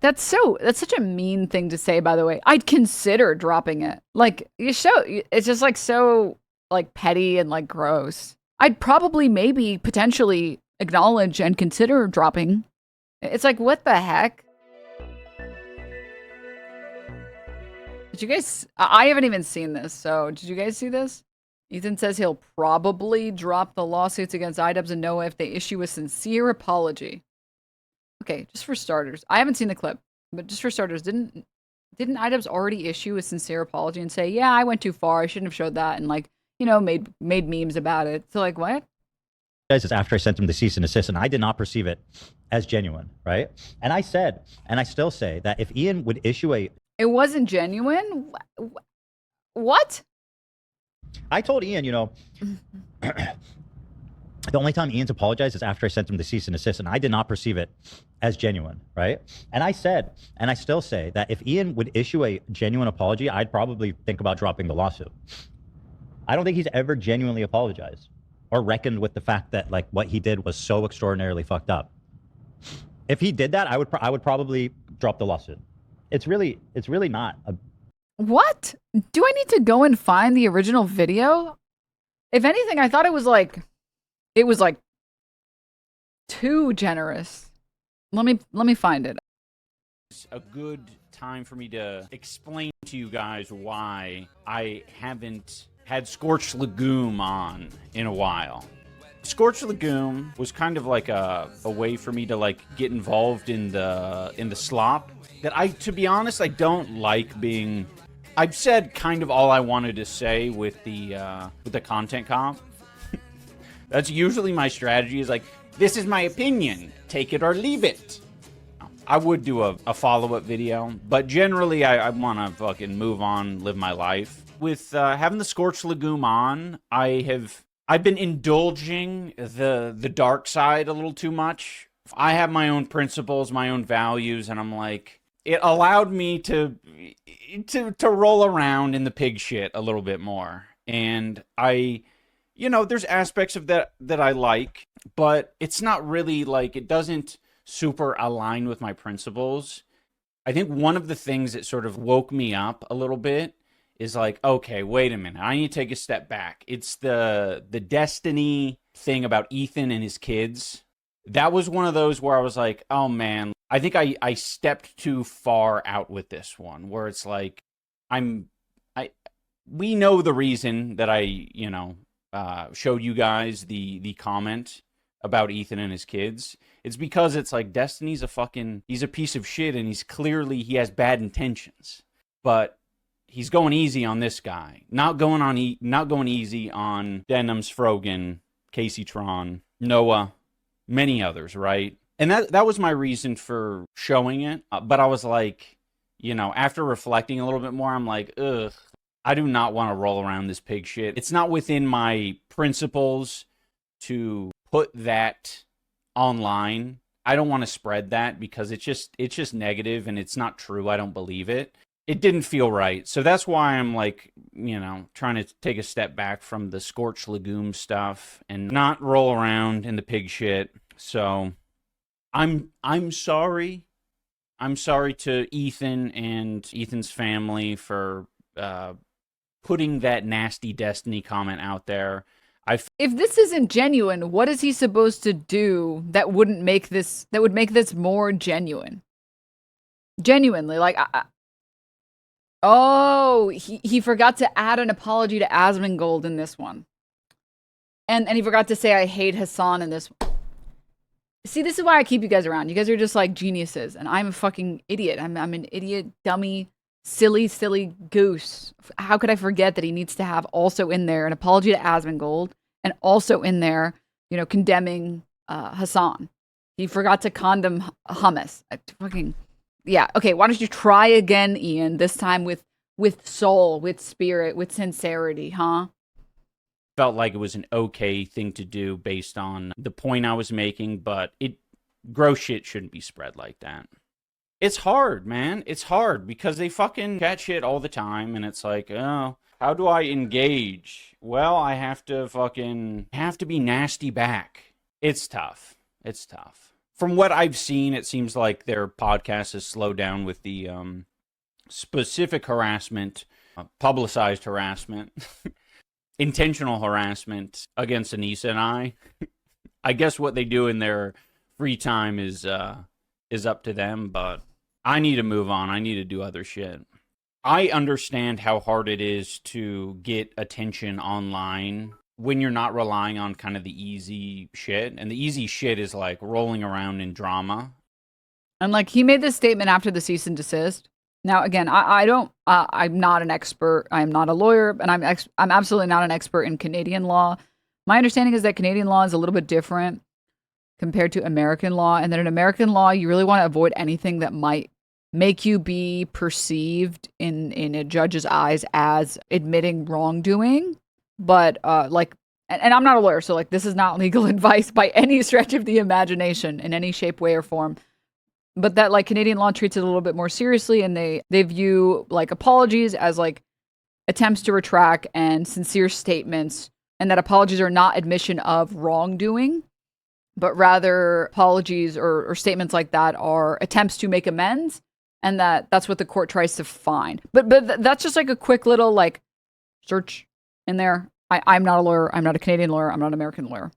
That's such a mean thing to say, by the way. I'd consider dropping it. Like, it's just like so like petty and like gross. I'd probably maybe potentially acknowledge and consider dropping. It's like, what the heck? Did you guys I haven't even seen this, so did you guys see this? Ethan says he'll probably drop the lawsuits against iDubbbz and Noah if they issue a sincere apology. Okay, just for starters, I haven't seen the clip, but just for starters, didn't iDubbbz already issue a sincere apology and say, "Yeah, I went too far. I shouldn't have showed that," and like, made memes about it. So like, what? Guys, it's after I sent him the cease and desist, and I did not perceive it as genuine, right? And I said, and I still say that if Ian would issue a, It wasn't genuine. What? I told Ian, the only time Ian's apologized is after I sent him the cease and desist, and I did not perceive it as genuine, right? And I said, and I still say that if Ian would issue a genuine apology, I'd probably think about dropping the lawsuit. I don't think he's ever genuinely apologized or reckoned with the fact that like what he did was so extraordinarily fucked up. If he did that, I would probably drop the lawsuit. It's really not a. What? Do I need to go and find the original video? If anything, I thought it was like too generous. Let me find it. It's a good time for me to explain to you guys why I haven't had Scorched Legume on in a while. Scorched Legume was kind of like a way for me to like get involved in the SLAPP. That to be honest, I don't like being. I've said kind of all I wanted to say with the content comp. That's usually my strategy. Is like, this is my opinion. Take it or leave it. I would do a follow-up video, but generally I want to fucking move on, live my life. With having the Scorched Legume on, I've been indulging the dark side a little too much. I have my own principles, my own values, and I'm like, it allowed me to roll around in the pig shit a little bit more. And there's aspects of that I like, but it's not really like, it doesn't super align with my principles. I think one of the things that sort of woke me up a little bit is like, okay, wait a minute, I need to take a step back. It's the Destiny thing about Ethan and his kids. That was one of those where I was like, oh man, I think I stepped too far out with this one, where it's like, we know the reason that I showed you guys the comment about Ethan and his kids. It's because it's like, Destiny's he's a piece of shit, and he has bad intentions, but he's going easy on this guy, not going easy on Denims, Frogan, Casey Tron, Noah, many others, right? And that was my reason for showing it. But I was like, after reflecting a little bit more, I'm like, ugh, I do not want to roll around this pig shit. It's not within my principles to put that online. I don't want to spread that because it's just negative and it's not true. I don't believe it. It didn't feel right. So that's why I'm like, trying to take a step back from the Scorched Legume stuff and not roll around in the pig shit. So I'm sorry. I'm sorry to Ethan and Ethan's family for putting that nasty Destiny comment out there. If this isn't genuine, what is he supposed to do that would make this more genuine? Genuinely, like, he forgot to add an apology to Asmongold in this one, and he forgot to say I hate Hassan in this one. See, this is why I keep you guys around. You guys are just like geniuses, and I'm a fucking idiot. I'm an idiot, dummy, silly goose. How could I forget that he needs to have also in there an apology to Asmongold, and also in there, condemning Hassan. He forgot to condemn hummus. Yeah. Okay. Why don't you try again, Ian? This time with soul, with spirit, with sincerity, huh? Felt like it was an okay thing to do based on the point I was making, but gross shit shouldn't be spread like that. It's hard, man. It's hard because they fucking chat shit all the time, and it's like, oh, how do I engage? Well, I have to be nasty back. It's tough. from what I've seen, it seems like their podcast has slowed down with the specific harassment, publicized harassment, intentional harassment against Anissa and I. I guess what they do in their free time is up to them, but I need to move on. I need to do other shit. I understand how hard it is to get attention online when you're not relying on kind of the easy shit. And the easy shit is like rolling around in drama. And like he made this statement after the cease and desist. Now, again, I'm not an expert. I'm not a lawyer, and I'm absolutely not an expert in Canadian law. My understanding is that Canadian law is a little bit different compared to American law, and that in American law, you really want to avoid anything that might make you be perceived in a judge's eyes as admitting wrongdoing. But and I'm not a lawyer, so like this is not legal advice by any stretch of the imagination in any shape, way, or form. But that like Canadian law treats it a little bit more seriously, and they view like apologies as like attempts to retract and sincere statements, and that apologies are not admission of wrongdoing, but rather apologies or statements like that are attempts to make amends, and that's what the court tries to find. But that's just like a quick little like search in there. I'm not a lawyer. I'm not a Canadian lawyer. I'm not an American lawyer.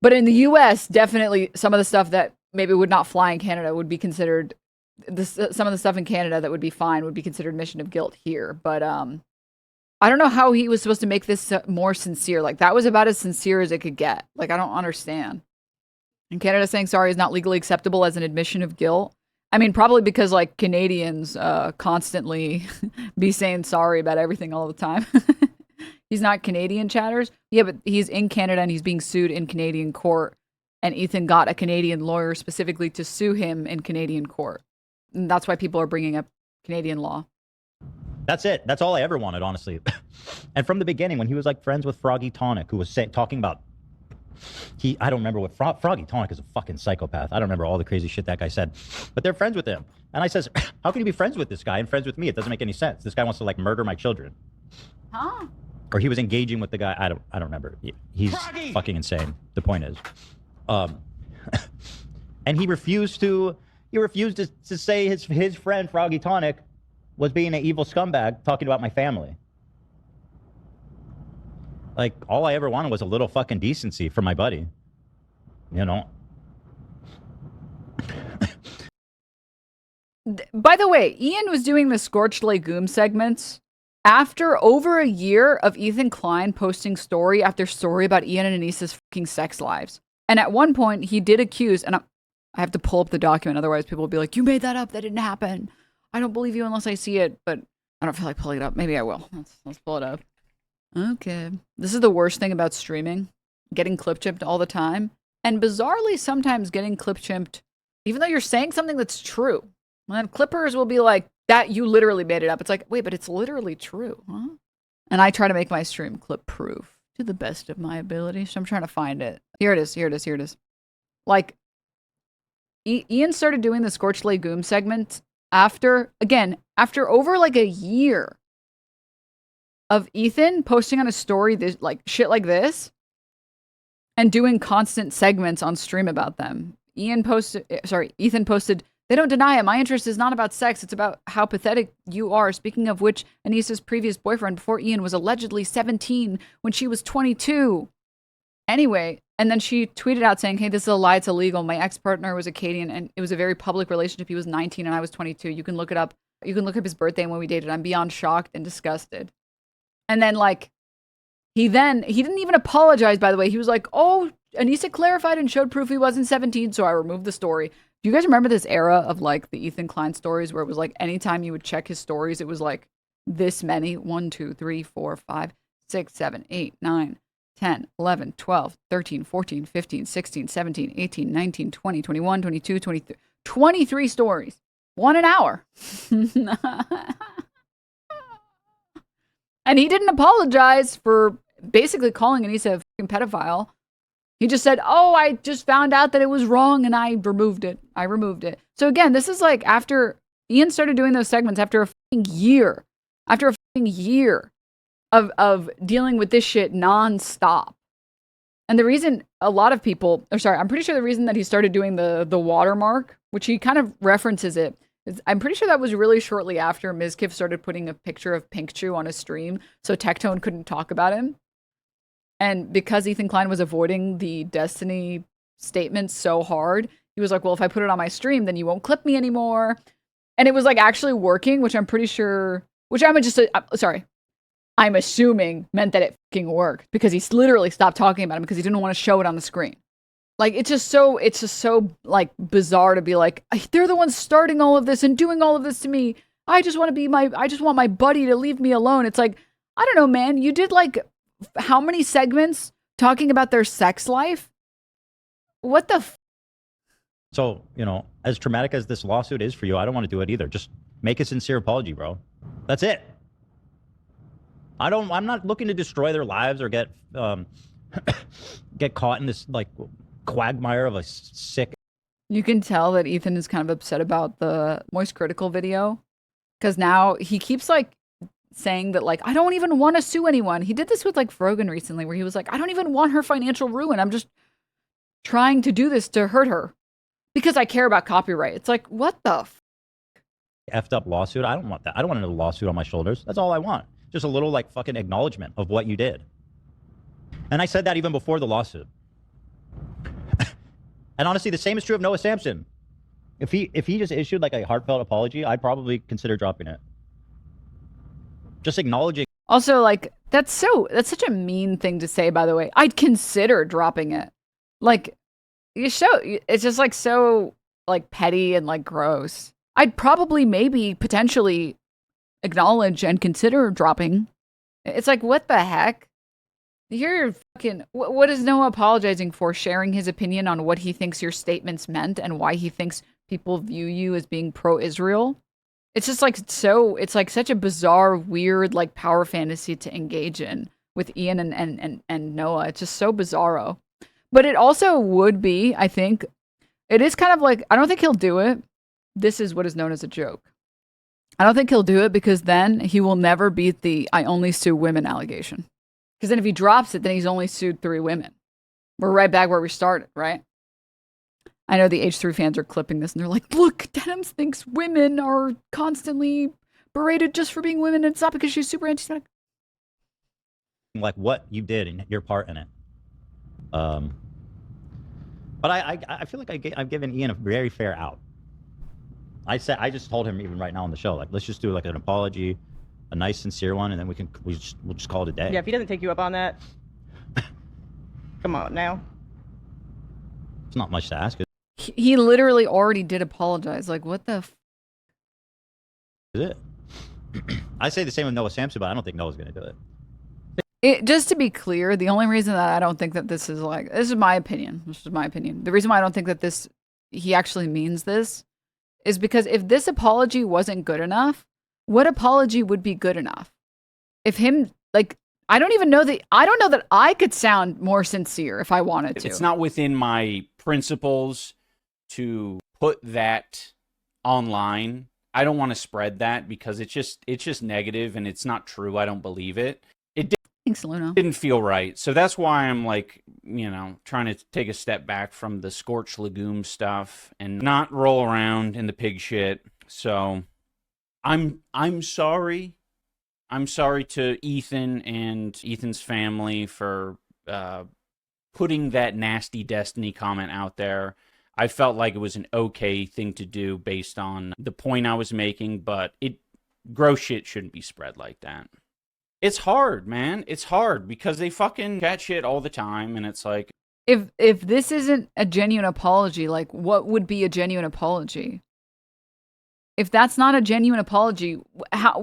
But in the U.S., definitely some of the stuff that maybe would not fly in Canada would be considered, some of the stuff in Canada that would be fine would be considered admission of guilt here. But I don't know how he was supposed to make this more sincere. Like that was about as sincere as it could get. Like I don't understand. And Canada saying sorry is not legally acceptable as an admission of guilt. I mean, probably because like Canadians constantly be saying sorry about everything all the time. He's not Canadian, chatters. Yeah, but he's in Canada and he's being sued in Canadian court. And Ethan got a Canadian lawyer specifically to sue him in Canadian court. And that's why people are bringing up Canadian law. That's it. That's all I ever wanted, honestly. And from the beginning, when he was like friends with Froggy Tonic, who was talking about, I don't remember what, Froggy Tonic is a fucking psychopath. I don't remember all the crazy shit that guy said. But they're friends with him. And I says, how can you be friends with this guy and friends with me? It doesn't make any sense. This guy wants to like murder my children. Huh? Or he was engaging with the guy. I don't remember. He's Froggy! Fucking insane. The point is. And he refused to say his friend Froggy Tonic was being an evil scumbag talking about my family. Like all I ever wanted was a little fucking decency from my buddy, you know. By the way, Ian was doing the Scorched Legume segments after over a year of Ethan Klein posting story after story about Ian and Anissa's fucking sex lives. And at one point, he did accuse, and I have to pull up the document, otherwise people will be like, you made that up, that didn't happen. I don't believe you unless I see it, but I don't feel like pulling it up. Maybe I will. Let's pull it up. Okay. This is the worst thing about streaming, getting clip-chimped all the time. And bizarrely, sometimes getting clip-chimped, even though you're saying something that's true. And then clippers will be like, that you literally made it up. It's like, wait, but it's literally true, huh? And I try to make my stream clip-proof to the best of my ability, so I'm trying to find it. Here it is. Like, Ian started doing the Scorched Legume segment after over like a year of Ethan posting on a story this like shit like this and doing constant segments on stream about them. Ethan posted, they don't deny it. My interest is not about sex. It's about how pathetic you are. Speaking of which, Anissa's previous boyfriend before Ian was allegedly 17 when she was 22. Anyway, and then she tweeted out saying, hey, this is a lie. It's illegal. My ex-partner was a Canadian and it was a very public relationship. He was 19 and I was 22. You can look it up. You can look up his birthday and when we dated. I'm beyond shocked and disgusted. And then like, he didn't even apologize, by the way. He was like, oh, Anissa clarified and showed proof he wasn't 17. So I removed the story. Do you guys remember this era of like the Ethan Klein stories where it was like anytime you would check his stories, it was like this many 1, 2, 3, 4, 5, 6, 7, 8, 9, 10, 11, 12, 13, 14, 15, 16, 17, 18, 19, 20, 21, 22, 23, 23 stories. 1 an hour. And he didn't apologize for basically calling Anissa a fucking pedophile. He just said, oh, I just found out that it was wrong and I removed it. So again, this is like after Ian started doing those segments after a fucking year. After a fucking year of dealing with this shit nonstop. And the reason a lot of people, or sorry, I'm pretty sure the reason that he started doing the watermark, which he kind of references it, is I'm pretty sure that was really shortly after Mizkif started putting a picture of Pink Chew on his stream, so Tectone couldn't talk about him. And because Ethan Klein was avoiding the Destiny statements so hard, he was like, well, if I put it on my stream, then you won't clip me anymore. And it was like actually working, which I'm pretty sure, which I'm just, sorry, I'm assuming meant that it fucking worked because he literally stopped talking about him because he didn't want to show it on the screen. Like, it's just so like bizarre to be like, they're the ones starting all of this and doing all of this to me. I just want my buddy to leave me alone. It's like, I don't know, man. You did like how many segments talking about their sex life? What the So, you know, as traumatic as this lawsuit is for you, I don't want to do it either. Just make a sincere apology, bro. That's it. I'm not looking to destroy their lives or get caught in this like quagmire of a sick. You can tell that Ethan is kind of upset about the Moist Critical video because now he keeps like saying that like, I don't even want to sue anyone. He did this with like Frogan recently where he was like, I don't even want her financial ruin. I'm just trying to do this to hurt her because I care about copyright. It's like, what the effed up lawsuit? I don't want that. I don't want another lawsuit on my shoulders. That's all I want. Just a little like fucking acknowledgement of what you did. And I said that even before the lawsuit. And honestly, the same is true of Noah Samson. If he just issued like a heartfelt apology, I'd probably consider dropping it. Just acknowledging. Also, like, that's such a mean thing to say, by the way. I'd consider dropping it. Like, it's just like so like petty and like gross. I'd probably maybe potentially acknowledge and consider dropping. It's like, what the heck? You're fucking, what is Noah apologizing for? Sharing his opinion on what he thinks your statements meant and why he thinks people view you as being pro-Israel? It's just like it's like such a bizarre, weird, like power fantasy to engage in with Ian and Noah. It's just so bizarro. But it also would be, I think, it is kind of like, I don't think he'll do it. This is what is known as a joke. I don't think he'll do it because then he will never beat the I only sue women allegation. Because then if he drops it, then he's only sued 3 women. We're right back where we started, right? I know the H3 fans are clipping this and they're like, look, Denims thinks women are constantly berated just for being women and it's not because she's super anti-Semitic. Like what you did and your part in it. But I feel like I've given Ian a very fair out. I just told him even right now on the show, like, let's just do like an apology, a nice, sincere one, and then we'll just call it a day. Yeah, if he doesn't take you up on that, come on now. It's not much to ask. He literally already did apologize. Like, what the Is it? I say the same with Noah Samson, but I don't think Noah's going to do it. Just to be clear, the only reason that I don't think that this is like, this is my opinion. This is my opinion. The reason why I don't think that he actually means this is because if this apology wasn't good enough, what apology would be good enough? If him, like, I don't know that I could sound more sincere if I wanted to. It's not within my principles to put that online. I don't want to spread that because it's just negative and it's not true. I don't believe it. Thanks, Luna. Didn't feel right. So that's why I'm like, trying to take a step back from the Scorched legume stuff and not roll around in the pig shit. So I'm sorry. I'm sorry to Ethan and Ethan's family for putting that nasty Destiny comment out there. I felt like it was an okay thing to do based on the point I was making, but gross shit shouldn't be spread like that. It's hard, man. It's hard because they fucking cat shit all the time, and it's like, if this isn't a genuine apology, like what would be a genuine apology? If that's not a genuine apology, how?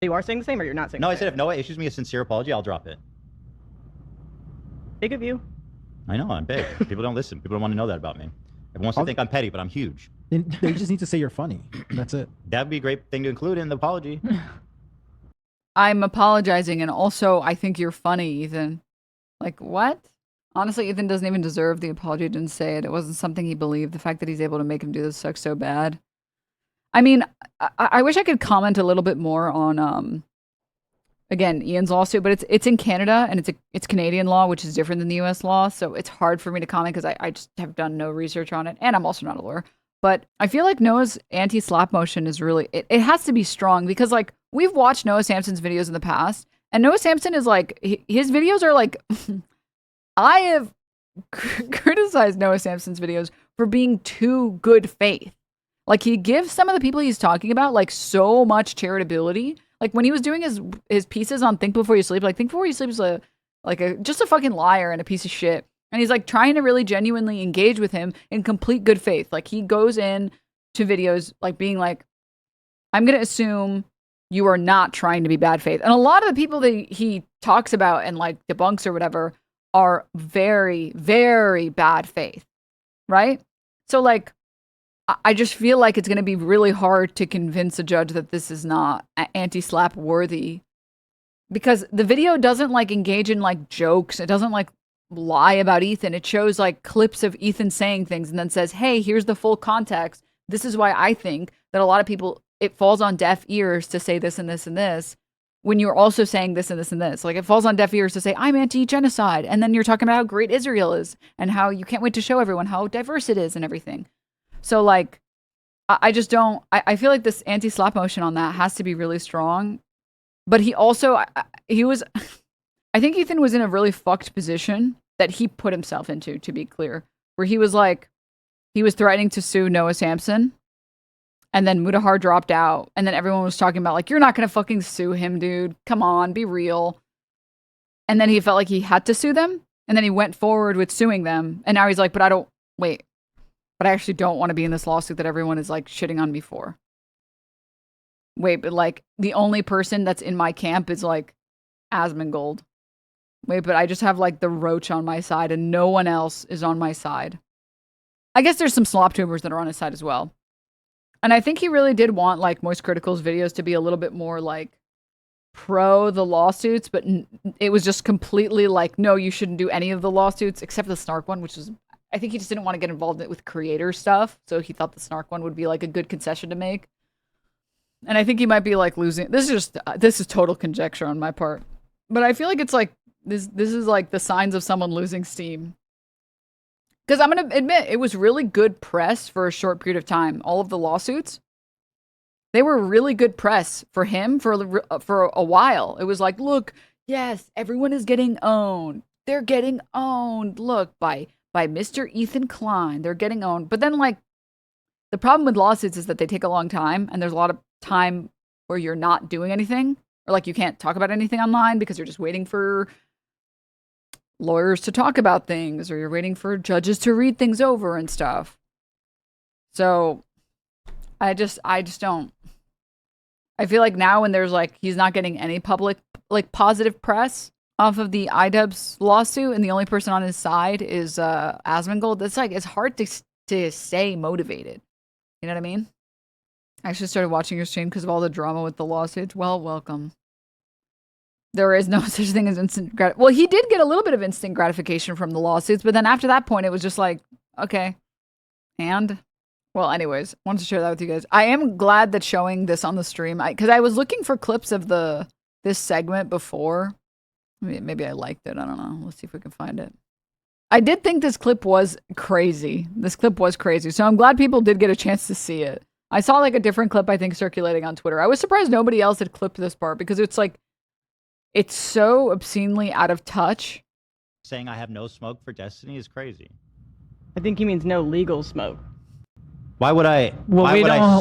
You are saying the same, or you're not saying? No, the I same? said if Noah issues me a sincere apology, I'll drop it. Big of you. I know I'm big. People don't listen. People don't want to know that about me. Everyone wants to think I'm petty, but I'm huge. They just need to say you're funny. That's it. That'd be a great thing to include in the apology. I'm apologizing, and also I think you're funny, Ethan. Like, what? Honestly, Ethan doesn't even deserve the apology. He didn't say it. It wasn't something he believed. The fact that he's able to make him do this sucks so bad. I mean, I wish I could comment a little bit more on again, Ian's lawsuit, but it's in Canada and it's Canadian law, which is different than the U.S. law. So it's hard for me to comment because I just have done no research on it, and I'm also not a lawyer. But I feel like Noah's anti-SLAPP motion is really it has to be strong because like we've watched Noah Samson's videos in the past, and Noah Samson is like his videos are like I have criticized Noah Samson's videos for being too good faith. Like he gives some of the people he's talking about like so much charitability. Like when he was doing his pieces on Think Before You Sleep, like Think Before You Sleep is just a fucking liar and a piece of shit. And he's like trying to really genuinely engage with him in complete good faith. Like he goes in to videos like being like, I'm going to assume you are not trying to be bad faith. And a lot of the people that he talks about and like debunks or whatever are very, very bad faith. Right? So like, I just feel like it's going to be really hard to convince a judge that this is not anti-SLAPP worthy because the video doesn't like engage in like jokes. It doesn't like lie about Ethan. It shows like clips of Ethan saying things and then says, hey, here's the full context. This is why I think that a lot of people, it falls on deaf ears to say this and this and this when you're also saying this and this and this. Like it falls on deaf ears to say, I'm anti-genocide. And then you're talking about how great Israel is and how you can't wait to show everyone how diverse it is and everything. So like, I just don't, I feel like this anti-SLAPP motion on that has to be really strong. But he also, I think Ethan was in a really fucked position that he put himself into, to be clear, where he was like, he was threatening to sue Noah Samson, and then Mudahar dropped out, and then everyone was talking about like, you're not going to fucking sue him, dude. Come on, be real. And then he felt like he had to sue them, and then he went forward with suing them, and now he's like, but I actually don't want to be in this lawsuit that everyone is like shitting on me for. Wait, but like the only person that's in my camp is like Asmongold. Wait, but I just have like the roach on my side and no one else is on my side. I guess there's some slop tubers that are on his side as well. And I think he really did want like Moist Critical's videos to be a little bit more like pro the lawsuits, but it was just completely like, no, you shouldn't do any of the lawsuits except the Snark one, which is, I think he just didn't want to get involved with creator stuff. So he thought the Snark one would be like a good concession to make. And I think he might be like losing, this is total conjecture on my part. But I feel like it's like, this is like the signs of someone losing steam. Because I'm going to admit, it was really good press for a short period of time. All of the lawsuits, they were really good press for him for a while. It was like, look, yes, everyone is getting owned. They're getting owned. Look, by Mr. Ethan Klein, they're getting owned. But then like, the problem with lawsuits is that they take a long time, and there's a lot of time where you're not doing anything, or like you can't talk about anything online because you're just waiting for lawyers to talk about things, or you're waiting for judges to read things over and stuff. So I just don't. I feel like now when there's like, he's not getting any public, like positive press off of the iDubbbz lawsuit, and the only person on his side is Asmongold, it's like, it's hard to stay motivated. You know what I mean? I actually started watching your stream because of all the drama with the lawsuits. Well, welcome. There is no such thing as instant well, he did get a little bit of instant gratification from the lawsuits, but then after that point, it was just like, okay. And, well, anyways, wanted to share that with you guys. I am glad that showing this on the stream, because I was looking for clips of this segment before. Maybe I liked it. I don't know. Let's see if we can find it. I did think this clip was crazy. This clip was crazy. So I'm glad people did get a chance to see it. I saw like a different clip, I think, circulating on Twitter. I was surprised nobody else had clipped this part because it's like, it's so obscenely out of touch. Saying I have no smoke for Destiny is crazy. I think he means no legal smoke. Why would I? Well,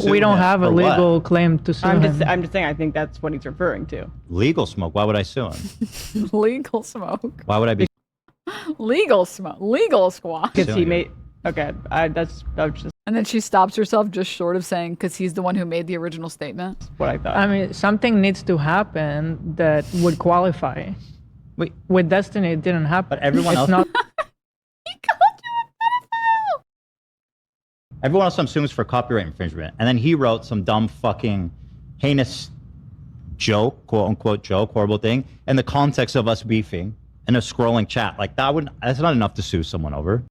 we don't have a legal claim to sue him. I'm just saying, I think that's what he's referring to. Legal smoke. Why would I sue him? Legal smoke. Why would I be? Legal smoke. Legal squawk. Because he made. Okay, that's just And then she stops herself just short of saying, because he's the one who made the original statement. what I thought. I mean, something needs to happen that would qualify. Wait, With Destiny, it didn't happen. but everyone else. Not, He called you a pedophile! Everyone else assumes for copyright infringement, and then he wrote some dumb fucking heinous joke, quote unquote joke, horrible thing, in the context of us beefing in a scrolling chat. Like that's not enough to sue someone over.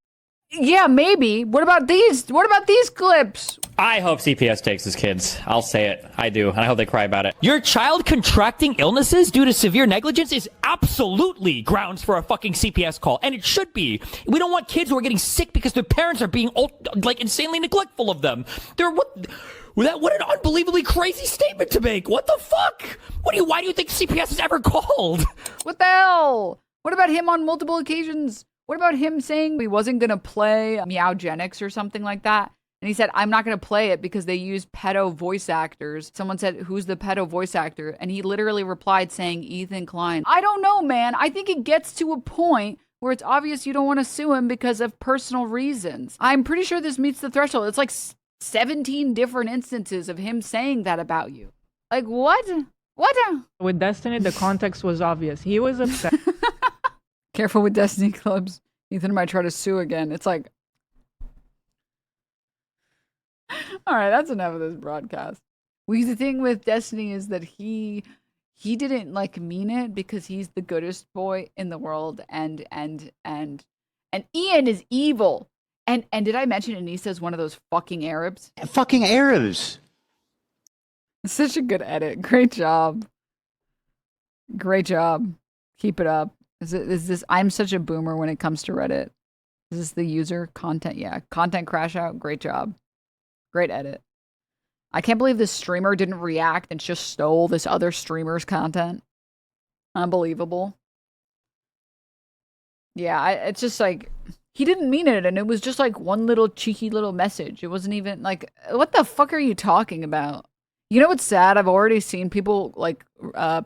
Yeah, maybe. What about these? What about these clips? I hope CPS takes his kids. I'll say it. I do. And I hope they cry about it. Your child contracting illnesses due to severe negligence is absolutely grounds for a fucking CPS call. And it should be. We don't want kids who are getting sick because their parents are being, like, insanely neglectful of them. What an unbelievably crazy statement to make. What the fuck? Why do you think CPS is ever called? What the hell? What about him on multiple occasions? What about him saying he wasn't going to play Meowgenics or something like that? And he said, I'm not going to play it because they use pedo voice actors. Someone said, who's the pedo voice actor? And he literally replied saying, Ethan Klein. I don't know, man. I think it gets to a point where it's obvious you don't want to sue him because of personal reasons. I'm pretty sure this meets the threshold. It's like 17 different instances of him saying that about you. Like, what? What? With Destiny, the context was obvious. He was upset. Careful with Destiny clubs. Ethan might try to sue again. It's like, all right, that's enough of this broadcast. The thing with Destiny is that he didn't like mean it because he's the goodest boy in the world, and Ian is evil. And did I mention Anissa is one of those fucking Arabs? Fucking Arabs. Such a good edit. Great job. Great job. Keep it up. Is this? I'm such a boomer when it comes to Reddit. Is this the user content? Yeah, content crash out. Great job. Great edit. I can't believe this streamer didn't react and just stole this other streamer's content. Unbelievable. Yeah, it's just like, he didn't mean it, and it was just like one little cheeky little message. It wasn't even like, what the fuck are you talking about? You know what's sad? I've already seen people like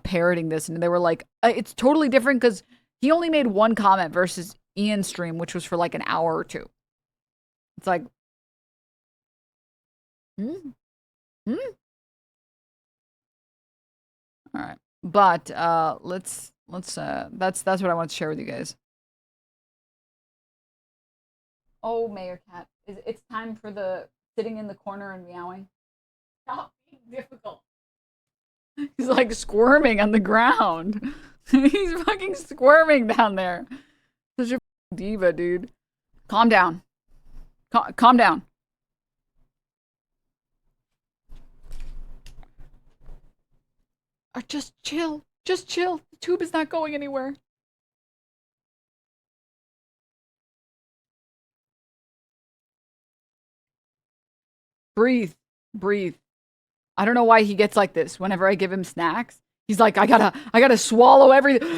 parroting this, and they were like, it's totally different because he only made one comment versus Ian's stream, which was for like an hour or two. It's like, All right, but that's what I want to share with you guys. Oh, Mayor Cat, it's time for the sitting in the corner and meowing. Stop being difficult. He's like squirming on the ground. He's fucking squirming down there. Such a diva, dude. Calm down. Calm down. Just chill. Just chill. The tube is not going anywhere. Breathe. Breathe. I don't know why he gets like this. Whenever I give him snacks, he's like, I gotta swallow everything.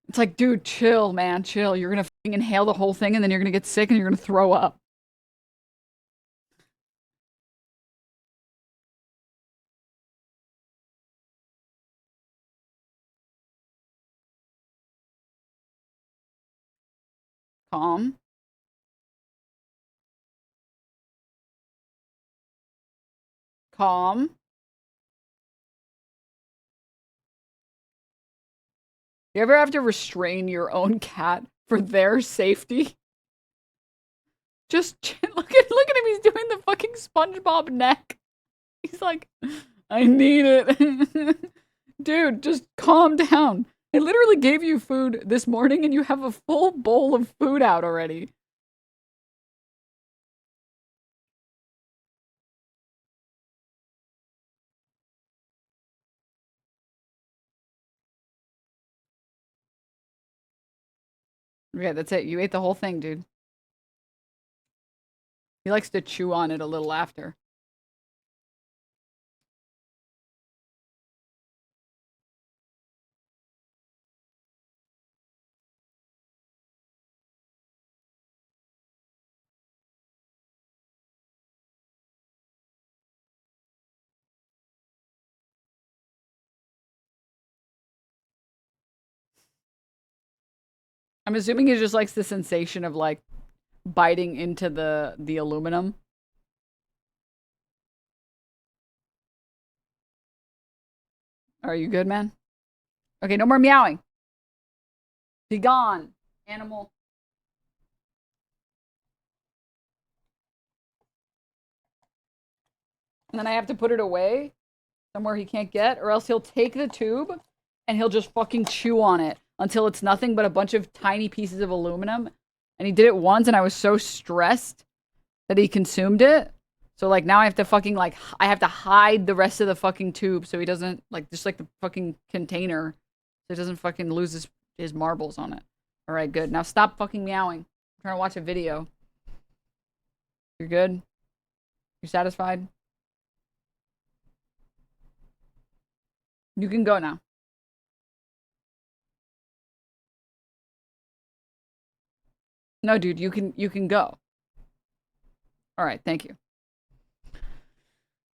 It's like, dude, chill, man, chill. You're gonna fucking inhale the whole thing and then you're gonna get sick and you're gonna throw up. Calm. Calm. You ever have to restrain your own cat for their safety? Just look at him. He's doing the fucking SpongeBob neck. He's like, I need it. Dude, just calm down. I literally gave you food this morning and you have a full bowl of food out already. Okay, that's it. You ate the whole thing, dude. He likes to chew on it a little after. I'm assuming he just likes the sensation of like biting into the aluminum. Are you good, man? Okay, no more meowing. Be gone, animal. And then I have to put it away somewhere he can't get, or else he'll take the tube and he'll just fucking chew on it until it's nothing but a bunch of tiny pieces of aluminum. And he did it once, and I was so stressed that he consumed it. So, like, now I have to fucking, like, I have to hide the rest of the fucking tube so he doesn't, like, just like the fucking container. So he doesn't fucking lose his marbles on it. All right, good. Now stop fucking meowing. I'm trying to watch a video. You're good? You satisfied? You can go now. No, dude, you can go. All right, thank you.